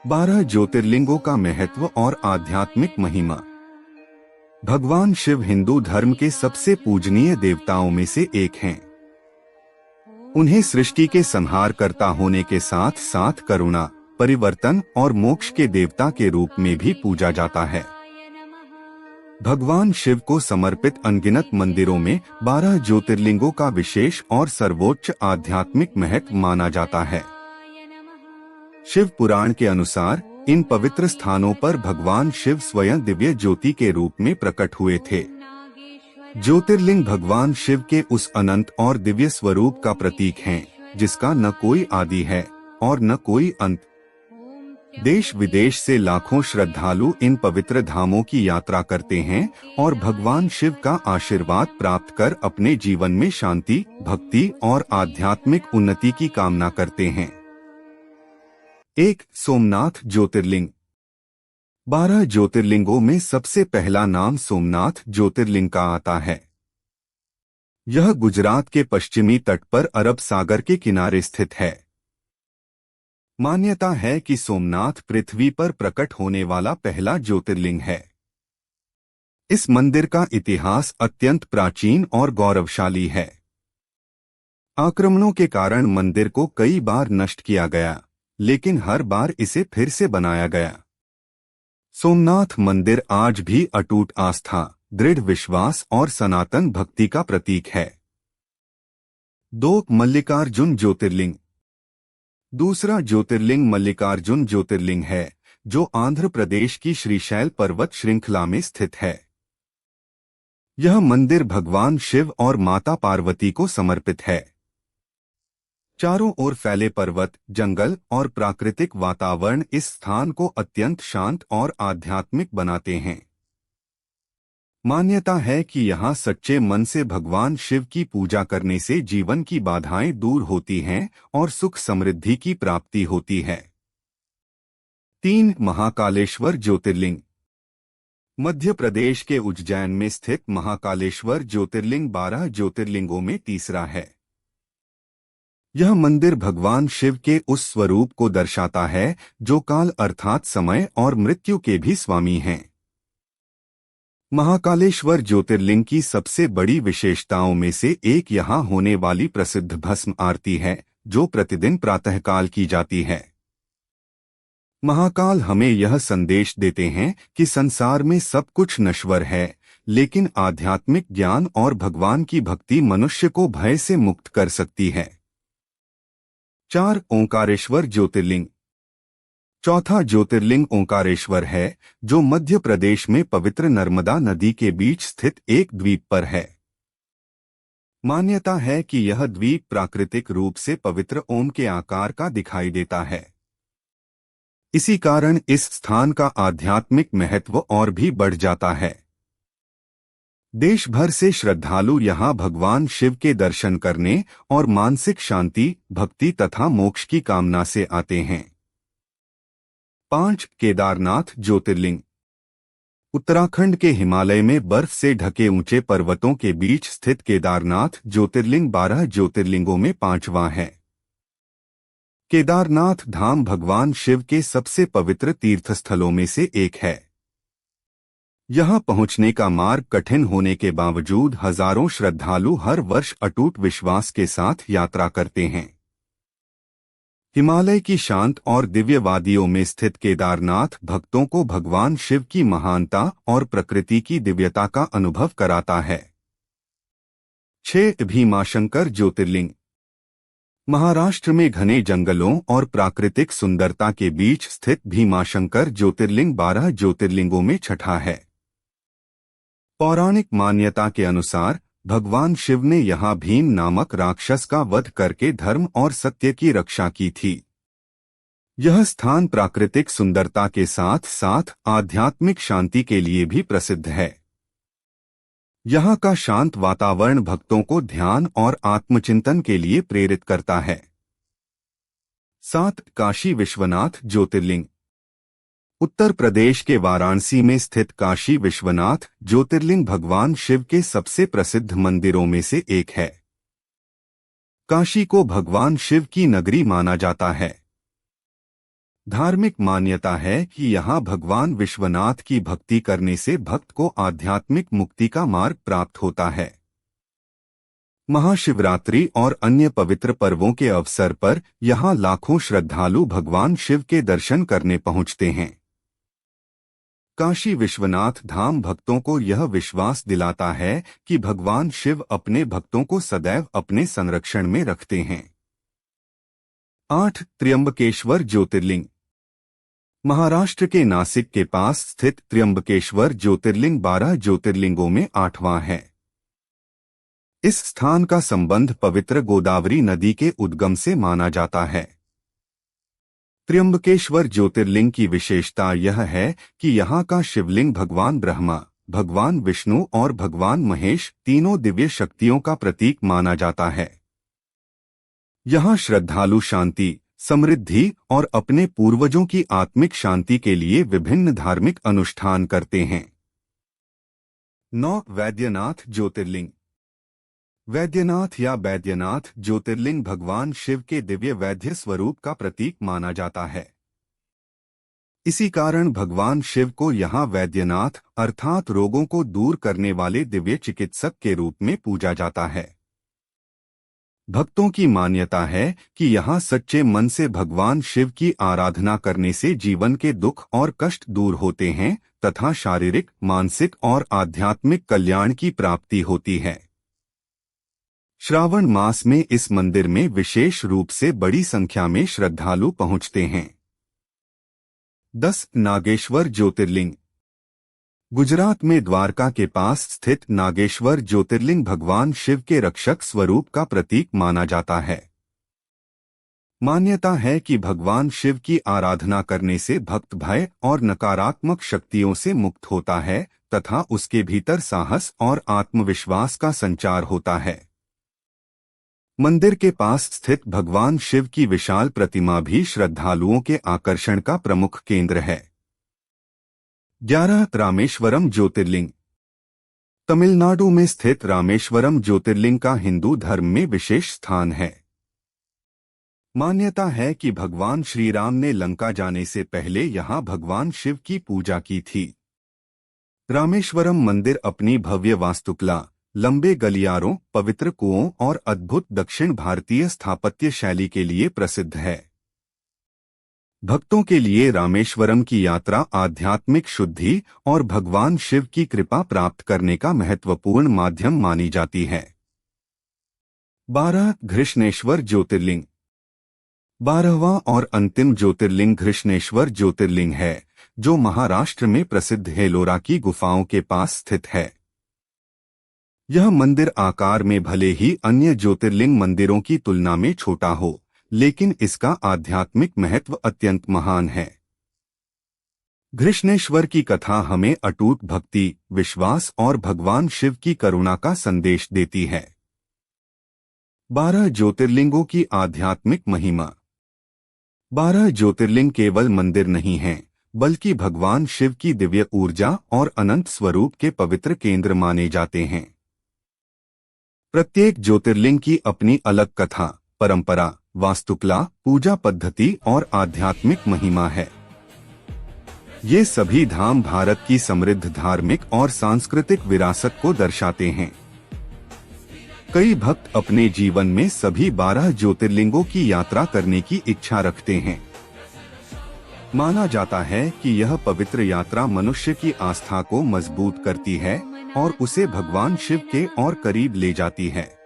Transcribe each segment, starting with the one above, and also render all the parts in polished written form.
12 ज्योतिर्लिंगों का महत्व और आध्यात्मिक महिमा। भगवान शिव हिंदू धर्म के सबसे पूजनीय देवताओं में से एक हैं। उन्हें सृष्टि के संहारकर्ता होने के साथ साथ करुणा, परिवर्तन और मोक्ष के देवता के रूप में भी पूजा जाता है। भगवान शिव को समर्पित अनगिनत मंदिरों में 12 ज्योतिर्लिंगों का विशेष और सर्वोच्च आध्यात्मिक महत्व माना जाता है। शिव पुराण के अनुसार इन पवित्र स्थानों पर भगवान शिव स्वयं दिव्य ज्योति के रूप में प्रकट हुए थे। ज्योतिर्लिंग भगवान शिव के उस अनंत और दिव्य स्वरूप का प्रतीक हैं, जिसका न कोई आदि है और न कोई अंत। देश विदेश से लाखों श्रद्धालु इन पवित्र धामों की यात्रा करते हैं और भगवान शिव का आशीर्वाद प्राप्त कर अपने जीवन में शांति, भक्ति और आध्यात्मिक उन्नति की कामना करते हैं। 1. सोमनाथ ज्योतिर्लिंग। 12 ज्योतिर्लिंगों में सबसे पहला नाम सोमनाथ ज्योतिर्लिंग का आता है। यह गुजरात के पश्चिमी तट पर अरब सागर के किनारे स्थित है। मान्यता है कि सोमनाथ पृथ्वी पर प्रकट होने वाला पहला ज्योतिर्लिंग है। इस मंदिर का इतिहास अत्यंत प्राचीन और गौरवशाली है। आक्रमणों के कारण मंदिर को कई बार नष्ट किया गया, लेकिन हर बार इसे फिर से बनाया गया। सोमनाथ मंदिर आज भी अटूट आस्था, दृढ़ विश्वास और सनातन भक्ति का प्रतीक है। 2. मल्लिकार्जुन ज्योतिर्लिंग। दूसरा ज्योतिर्लिंग मल्लिकार्जुन ज्योतिर्लिंग है, जो आंध्र प्रदेश की श्रीशैल पर्वत श्रृंखला में स्थित है। यह मंदिर भगवान शिव और माता पार्वती को समर्पित है। चारों ओर फैले पर्वत, जंगल और प्राकृतिक वातावरण इस स्थान को अत्यंत शांत और आध्यात्मिक बनाते हैं। मान्यता है कि यहाँ सच्चे मन से भगवान शिव की पूजा करने से जीवन की बाधाएं दूर होती हैं और सुख समृद्धि की प्राप्ति होती है। 3. महाकालेश्वर ज्योतिर्लिंग। मध्य प्रदेश के उज्जैन में स्थित महाकालेश्वर ज्योतिर्लिंग 12 ज्योतिर्लिंगों में तीसरा है। यह मंदिर भगवान शिव के उस स्वरूप को दर्शाता है जो काल अर्थात समय और मृत्यु के भी स्वामी हैं। महाकालेश्वर ज्योतिर्लिंग की सबसे बड़ी विशेषताओं में से एक यहाँ होने वाली प्रसिद्ध भस्म आरती है, जो प्रतिदिन प्रातःकाल की जाती है। महाकाल हमें यह संदेश देते हैं कि संसार में सब कुछ नश्वर है, लेकिन आध्यात्मिक ज्ञान और भगवान की भक्ति मनुष्य को भय से मुक्त कर सकती है। 4. ओंकारेश्वर ज्योतिर्लिंग। चौथा ज्योतिर्लिंग ओंकारेश्वर है, जो मध्य प्रदेश में पवित्र नर्मदा नदी के बीच स्थित एक द्वीप पर है। मान्यता है कि यह द्वीप प्राकृतिक रूप से पवित्र ओम के आकार का दिखाई देता है। इसी कारण इस स्थान का आध्यात्मिक महत्व और भी बढ़ जाता है। देश भर से श्रद्धालु यहाँ भगवान शिव के दर्शन करने और मानसिक शांति, भक्ति तथा मोक्ष की कामना से आते हैं। 5. केदारनाथ ज्योतिर्लिंग। उत्तराखंड के हिमालय में बर्फ से ढके ऊंचे पर्वतों के बीच स्थित केदारनाथ ज्योतिर्लिंग 12 ज्योतिर्लिंगों में 5वां है। केदारनाथ धाम भगवान शिव के सबसे पवित्र तीर्थस्थलों में से एक है। यहाँ पहुँचने का मार्ग कठिन होने के बावजूद हजारों श्रद्धालु हर वर्ष अटूट विश्वास के साथ यात्रा करते हैं। हिमालय की शांत और दिव्य वादियों में स्थित केदारनाथ भक्तों को भगवान शिव की महानता और प्रकृति की दिव्यता का अनुभव कराता है। 6. भीमाशंकर ज्योतिर्लिंग। महाराष्ट्र में घने जंगलों और प्राकृतिक सुंदरता के बीच स्थित भीमाशंकर ज्योतिर्लिंग 12 ज्योतिर्लिंगों में छठा है। पौराणिक मान्यता के अनुसार भगवान शिव ने यहाँ भीम नामक राक्षस का वध करके धर्म और सत्य की रक्षा की थी। यह स्थान प्राकृतिक सुंदरता के साथ साथ आध्यात्मिक शांति के लिए भी प्रसिद्ध है। यहाँ का शांत वातावरण भक्तों को ध्यान और आत्मचिंतन के लिए प्रेरित करता है। 7. काशी विश्वनाथ ज्योतिर्लिंग। उत्तर प्रदेश के वाराणसी में स्थित काशी विश्वनाथ ज्योतिर्लिंग भगवान शिव के सबसे प्रसिद्ध मंदिरों में से एक है। काशी को भगवान शिव की नगरी माना जाता है। धार्मिक मान्यता है कि यहाँ भगवान विश्वनाथ की भक्ति करने से भक्त को आध्यात्मिक मुक्ति का मार्ग प्राप्त होता है। महाशिवरात्रि और अन्य पवित्र पर्वों के अवसर पर यहाँ लाखों श्रद्धालु भगवान शिव के दर्शन करने पहुँचते हैं। काशी विश्वनाथ धाम भक्तों को यह विश्वास दिलाता है कि भगवान शिव अपने भक्तों को सदैव अपने संरक्षण में रखते हैं। 8 त्र्यंबकेश्वर ज्योतिर्लिंग। महाराष्ट्र के नासिक के पास स्थित त्र्यंबकेश्वर ज्योतिर्लिंग 12 ज्योतिर्लिंगों में 8वां है। इस स्थान का संबंध पवित्र गोदावरी नदी के उद्गम से माना जाता है। त्र्यंबकेश्वर ज्योतिर्लिंग की विशेषता यह है कि यहाँ का शिवलिंग भगवान ब्रह्मा, भगवान विष्णु और भगवान महेश तीनों दिव्य शक्तियों का प्रतीक माना जाता है। यहाँ श्रद्धालु शांति, समृद्धि और अपने पूर्वजों की आत्मिक शांति के लिए विभिन्न धार्मिक अनुष्ठान करते हैं। 9 वैद्यनाथ ज्योतिर्लिंग। वैद्यनाथ या बैद्यनाथ ज्योतिर्लिंग भगवान शिव के दिव्य वैद्य स्वरूप का प्रतीक माना जाता है। इसी कारण भगवान शिव को यहाँ वैद्यनाथ अर्थात रोगों को दूर करने वाले दिव्य चिकित्सक के रूप में पूजा जाता है। भक्तों की मान्यता है कि यहाँ सच्चे मन से भगवान शिव की आराधना करने से जीवन के दुख और कष्ट दूर होते हैं तथा शारीरिक, मानसिक और आध्यात्मिक कल्याण की प्राप्ति होती है। श्रावण मास में इस मंदिर में विशेष रूप से बड़ी संख्या में श्रद्धालु पहुंचते हैं। 10 नागेश्वर ज्योतिर्लिंग। गुजरात में द्वारका के पास स्थित नागेश्वर ज्योतिर्लिंग भगवान शिव के रक्षक स्वरूप का प्रतीक माना जाता है। मान्यता है कि भगवान शिव की आराधना करने से भक्त भय और नकारात्मक शक्तियों से मुक्त होता है तथा उसके भीतर साहस और आत्मविश्वास का संचार होता है। मंदिर के पास स्थित भगवान शिव की विशाल प्रतिमा भी श्रद्धालुओं के आकर्षण का प्रमुख केंद्र है। 11 रामेश्वरम ज्योतिर्लिंग। तमिलनाडु में स्थित रामेश्वरम ज्योतिर्लिंग का हिंदू धर्म में विशेष स्थान है। मान्यता है कि भगवान श्री राम ने लंका जाने से पहले यहाँ भगवान शिव की पूजा की थी। रामेश्वरम मंदिर अपनी भव्य वास्तुकला, लंबे गलियारों, पवित्र कुओं और अद्भुत दक्षिण भारतीय स्थापत्य शैली के लिए प्रसिद्ध है। भक्तों के लिए रामेश्वरम की यात्रा आध्यात्मिक शुद्धि और भगवान शिव की कृपा प्राप्त करने का महत्वपूर्ण माध्यम मानी जाती है। 12 घृष्णेश्वर ज्योतिर्लिंग। 12वां और अंतिम ज्योतिर्लिंग घृष्णेश्वर ज्योतिर्लिंग है, जो महाराष्ट्र में प्रसिद्ध हेलोरा की गुफाओं के पास स्थित है। यह मंदिर आकार में भले ही अन्य ज्योतिर्लिंग मंदिरों की तुलना में छोटा हो, लेकिन इसका आध्यात्मिक महत्व अत्यंत महान है। घृष्णेश्वर की कथा हमें अटूट भक्ति, विश्वास और भगवान शिव की करुणा का संदेश देती है। 12 ज्योतिर्लिंगों की आध्यात्मिक महिमा। 12 ज्योतिर्लिंग केवल मंदिर नहीं हैं, बल्कि भगवान शिव की दिव्य ऊर्जा और अनंत स्वरूप के पवित्र केंद्र माने जाते हैं। प्रत्येक ज्योतिर्लिंग की अपनी अलग कथा, परंपरा, वास्तुकला, पूजा पद्धति और आध्यात्मिक महिमा है। ये सभी धाम भारत की समृद्ध धार्मिक और सांस्कृतिक विरासत को दर्शाते हैं। कई भक्त अपने जीवन में सभी 12 ज्योतिर्लिंगों की यात्रा करने की इच्छा रखते हैं। माना जाता है कि यह पवित्र यात्रा मनुष्य की आस्था को मजबूत करती है और उसे भगवान शिव के और करीब ले जाती है।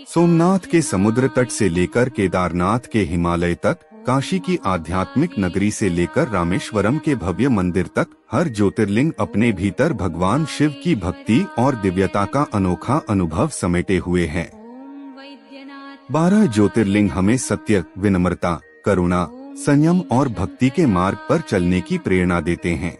सोमनाथ के समुद्र तट से लेकर केदारनाथ के हिमालय तक, काशी की आध्यात्मिक नगरी से लेकर रामेश्वरम के भव्य मंदिर तक, हर ज्योतिर्लिंग अपने भीतर भगवान शिव की भक्ति और दिव्यता का अनोखा अनुभव समेटे हुए है। 12 ज्योतिर्लिंग हमें सत्य, विनम्रता, करुणा, संयम और भक्ति के मार्ग पर चलने की प्रेरणा देते हैं।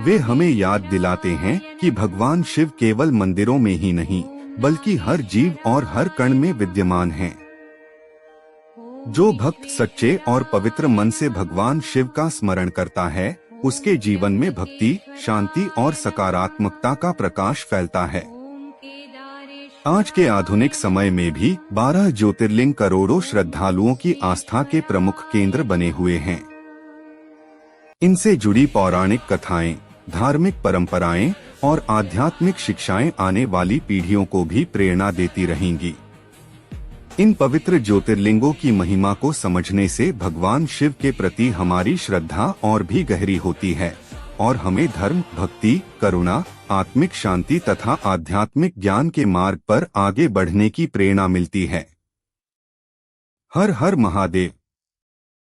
वे हमें याद दिलाते हैं कि भगवान शिव केवल मंदिरों में ही नहीं, बल्कि हर जीव और हर कण में विद्यमान हैं। जो भक्त सच्चे और पवित्र मन से भगवान शिव का स्मरण करता है, उसके जीवन में भक्ति, शांति और सकारात्मकता का प्रकाश फैलता है। आज के आधुनिक समय में भी 12 ज्योतिर्लिंग करोड़ों श्रद्धालुओं की आस्था के प्रमुख केंद्र बने हुए हैं। इनसे जुड़ी पौराणिक कथाएं, धार्मिक परंपराएं और आध्यात्मिक शिक्षाएं आने वाली पीढ़ियों को भी प्रेरणा देती रहेंगी। इन पवित्र ज्योतिर्लिंगों की महिमा को समझने से भगवान शिव के प्रति हमारी श्रद्धा और भी गहरी होती है और हमें धर्म, भक्ति, करुणा, आत्मिक शांति तथा आध्यात्मिक ज्ञान के मार्ग पर आगे बढ़ने की प्रेरणा मिलती है। हर हर महादेव।